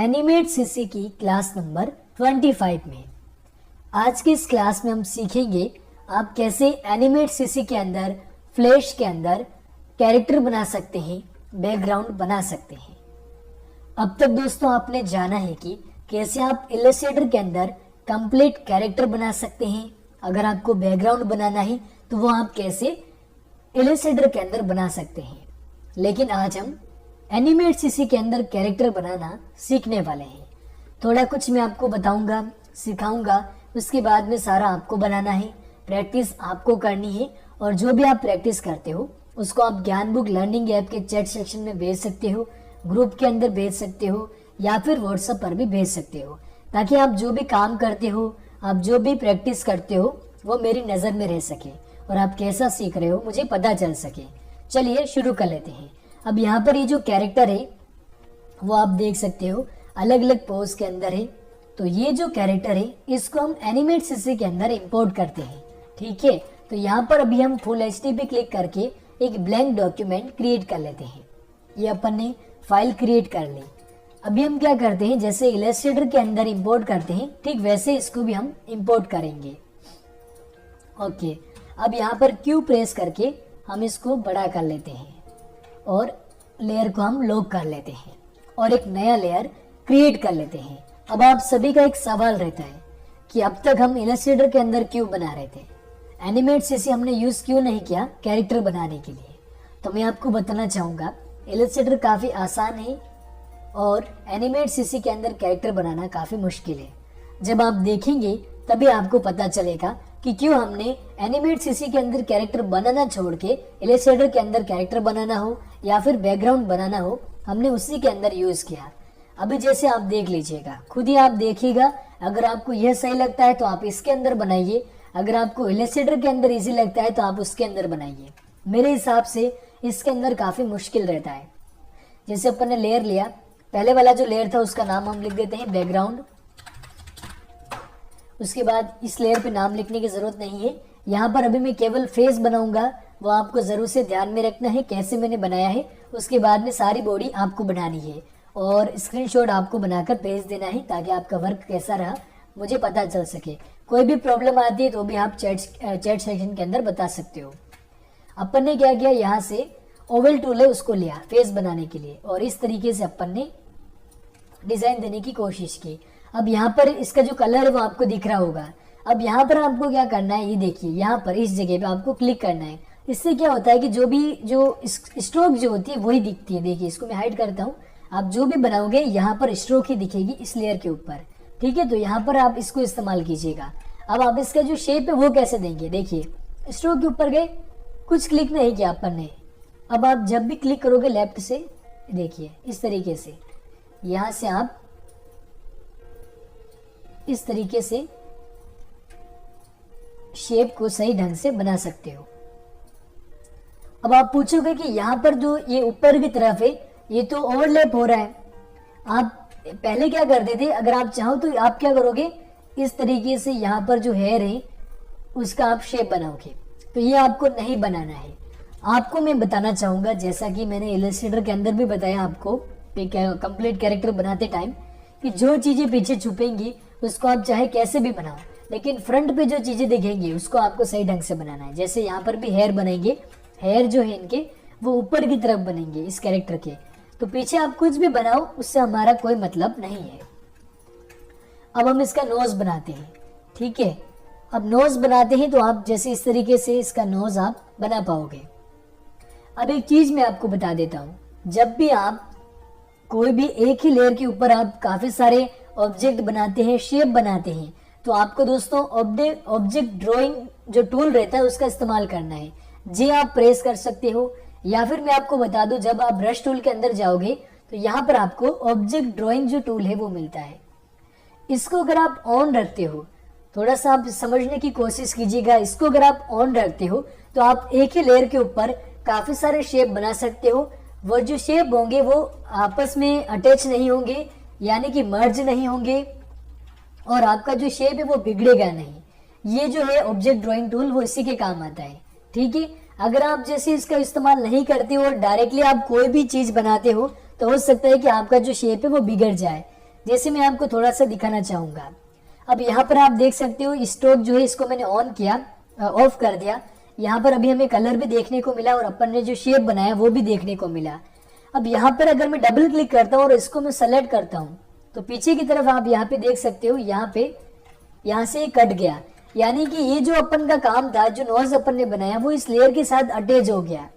Animate CC की class number 25 में। आज की इस क्लास में हम सीखेंगे आप कैसे एनिमेट सीसी के अंदर फ्लैश के अंदर कैरेक्टर बना सकते हैं, बैकग्राउंड बना सकते हैं। अब तक दोस्तों आपने जाना है कि कैसे आप इलस्ट्रेटर के अंदर कंप्लीट कैरेक्टर बना सकते हैं। अगर आपको बैकग्राउंड बनाना है तो वो आप कैसे इलस्ट्रेटर के अंदर बना सकते हैं। लेकिन आज हम एनिमेट सीसी के अंदर कैरेक्टर बनाना सीखने वाले हैं। थोड़ा कुछ मैं आपको बताऊंगा, सिखाऊंगा, उसके बाद में सारा आपको बनाना है। प्रैक्टिस आपको करनी है और जो भी आप प्रैक्टिस करते हो उसको आप ज्ञान बुक लर्निंग ऐप के चैट सेक्शन में भेज सकते हो, ग्रुप के अंदर भेज सकते हो या फिर व्हाट्सएप पर भी भेज सकते हो, ताकि आप जो भी काम करते हो, आप जो भी प्रैक्टिस करते हो वो मेरी नज़र में रह सके और आप कैसा सीख रहे हो मुझे पता चल सके। चलिए शुरू कर लेते हैं। अब यहाँ पर ये जो कैरेक्टर है वो आप देख सकते हो अलग अलग पोज के अंदर है। तो ये जो कैरेक्टर है इसको हम एनिमेट सीसी के अंदर इंपोर्ट करते हैं। ठीक है, तो यहाँ पर अभी हम फुल एचडी पे क्लिक करके एक ब्लैंक डॉक्यूमेंट क्रिएट कर लेते हैं। ये अपन ने फाइल क्रिएट कर ली। अभी हम क्या करते हैं, जैसे इलस्ट्रेटर के अंदर इंपोर्ट करते हैं ठीक वैसे इसको भी हम इंपोर्ट करेंगे। ओके, अब यहाँ पर क्यू प्रेस करके हम इसको बड़ा कर लेते हैं और लेयर को हम लॉक कर लेते हैं और एक नया लेयर क्रिएट कर लेते हैं। अब आप सभी का एक सवाल रहता है कि अब तक हम इलस्ट्रेटर के अंदर क्यों बना रहे थे, एनिमेट सीसी हमने यूज क्यों नहीं किया कैरेक्टर बनाने के लिए। तो मैं आपको बताना चाहूँगा इलस्ट्रेटर काफ़ी आसान है और एनिमेट सीसी के अंदर कैरेक्टर बनाना काफ़ी मुश्किल है। जब आप देखेंगे तभी आपको पता चलेगा कि क्यों हमने एनिमेट सीसी के अंदर कैरेक्टर बनाना छोड़ के इलस्ट्रेटर के अंदर कैरेक्टर बनाना हो या फिर बैकग्राउंड बनाना हो हमने उसी के अंदर यूज़ किया। अभी जैसे आप देख लीजिएगा, खुद ही आप देखिएगा। अगर आपको यह सही लगता है तो आप इसके अंदर बनाइए, अगर आपको इलस्ट्रेटर के अंदर इजी लगता है तो आप उसके अंदर बनाइए। मेरे हिसाब से इसके अंदर काफ़ी मुश्किल रहता है। जैसे अपन ने लेयर लिया, पहले वाला जो लेयर था उसका नाम हम लिख देते हैं बैकग्राउंड। उसके बाद इस लेयर पे नाम लिखने की ज़रूरत नहीं है। यहाँ पर अभी मैं केवल फेस बनाऊंगा, वो आपको ज़रूर से ध्यान में रखना है कैसे मैंने बनाया है। उसके बाद में सारी बॉडी आपको बनानी है और स्क्रीनशॉट आपको बनाकर भेज देना है ताकि आपका वर्क कैसा रहा मुझे पता चल सके। कोई भी प्रॉब्लम आती है तो भी आप चैट सेक्शन के अंदर बता सकते हो। अपन ने क्या किया, यहाँ से ओवल टूल है उसको लिया फेस बनाने के लिए और इस तरीके से अपन ने डिज़ाइन देने की कोशिश की। अब यहाँ पर इसका जो कलर है वो आपको दिख रहा होगा। अब यहाँ पर आपको क्या करना है, ये देखिए यहाँ पर इस जगह पे आपको क्लिक करना है। इससे क्या होता है कि जो स्ट्रोक जो होती है वही दिखती है। देखिए इसको मैं हाइड करता हूँ। आप जो भी बनाओगे यहाँ पर स्ट्रोक ही दिखेगी इस लेयर के ऊपर। ठीक है, तो यहाँ पर आप इसको इस्तेमाल कीजिएगा। अब आप इसका जो शेप है वो कैसे देंगे, देखिए स्ट्रोक के ऊपर गए, कुछ क्लिक नहीं किया अपन ने। अब आप जब भी क्लिक करोगे लेफ्ट से, देखिए इस तरीके से यहाँ से आप इस तरीके से शेप को सही ढंग से बना सकते हो। अब आप पूछोगे कि यहाँ पर जो ये ऊपर की तरफ है ये तो ओवरलैप हो रहा है। आप पहले क्या करते थे, अगर आप चाहो तो आप क्या करोगे, इस तरीके से यहाँ पर जो हेयर है उसका आप शेप बनाओगे। तो ये आपको नहीं बनाना है। आपको मैं बताना चाहूँगा, जैसा कि मैंने इलस्ट्रेटर के अंदर भी बताया आपको कंप्लीट कैरेक्टर बनाते टाइम, कि जो चीज़ें पीछे छुपेंगी उसको आप चाहे कैसे भी बनाओ, लेकिन फ्रंट पे जो चीज़ें दिखेंगी उसको आपको सही ढंग से बनाना है। जैसे यहाँ पर भी हेयर बनेंगे, हेयर जो है इनके वो ऊपर की तरफ बनेंगे इस कैरेक्टर के। तो पीछे आप कुछ भी बनाओ उससे हमारा कोई मतलब नहीं है। अब हम इसका नोज बनाते हैं। ठीक है, अब नोज बनाते हैं तो आप जैसे इस तरीके से इसका नोज आप बना पाओगे। अब एक चीज़ मैं आपको बता देता हूँ, जब भी आप कोई भी एक ही लेयर के ऊपर आप काफ़ी सारे ऑब्जेक्ट बनाते हैं, शेप बनाते हैं, तो आपको दोस्तों ऑब्जेक्ट ड्राइंग जो टूल रहता है उसका इस्तेमाल करना है। जे आप प्रेस कर सकते हो या फिर मैं आपको बता दूं, जब आप ब्रश टूल के अंदर जाओगे तो यहाँ पर आपको ऑब्जेक्ट ड्राइंग जो टूल है वो मिलता है। इसको अगर आप ऑन रखते हो, थोड़ा सा आप समझने की कोशिश कीजिएगा, इसको अगर आप ऑन रखते हो तो आप एक ही लेयर के ऊपर काफ़ी सारे शेप बना सकते हो। वो जो शेप होंगे वो आपस में अटैच नहीं होंगे, यानी कि मर्ज नहीं होंगे और आपका जो शेप है वो बिगड़ेगा नहीं। ये जो है ऑब्जेक्ट ड्राइंग टूल वो इसी के काम आता है। ठीक है, अगर आप जैसे इसका इस्तेमाल नहीं करते हो और डायरेक्टली आप कोई भी चीज़ बनाते हो तो हो सकता है कि आपका जो शेप है वो बिगड़ जाए। जैसे मैं आपको थोड़ा सा दिखाना चाहूंगा। अब यहाँ पर आप देख सकते हो स्ट्रोक जो है इसको मैंने ऑन किया, ऑफ कर दिया। यहाँ पर अभी हमें कलर भी देखने को मिला और अपन ने जो शेप बनाया वो भी देखने को मिला। अब यहाँ पर अगर मैं डबल क्लिक करता हूँ और इसको मैं सेलेक्ट करता हूँ तो पीछे की तरफ आप यहाँ पे देख सकते हो, यहाँ से कट गया। यानी कि ये जो अपन का काम था, जो नोज अपन ने बनाया वो इस लेयर के साथ अटैच हो गया।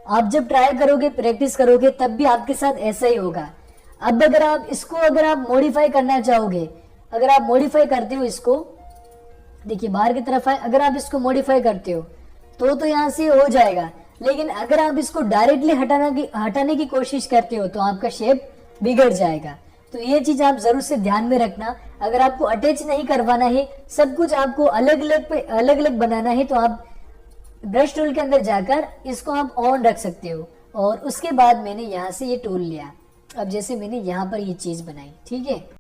आप जब ट्राई करोगे, प्रैक्टिस करोगे, तब भी आपके साथ ऐसा ही होगा। अब अगर आप इसको मॉडिफाई करना चाहोगे, अगर आप मॉडिफाई करते हो इसको, देखिए बाहर की तरफ आए, अगर आप इसको मॉडिफाई करते हो तो यहाँ से हो जाएगा। लेकिन अगर आप इसको डायरेक्टली हटाने की कोशिश करते हो तो आपका शेप बिगड़ जाएगा। तो ये चीज आप जरूर से ध्यान में रखना। अगर आपको अटैच नहीं करवाना है, सब कुछ आपको अलग अलग बनाना है, तो आप ब्रश टूल के अंदर जाकर इसको आप ऑन रख सकते हो। और उसके बाद मैंने यहाँ से ये टूल लिया। अब जैसे मैंने यहाँ पर ये चीज बनाई, ठीक है।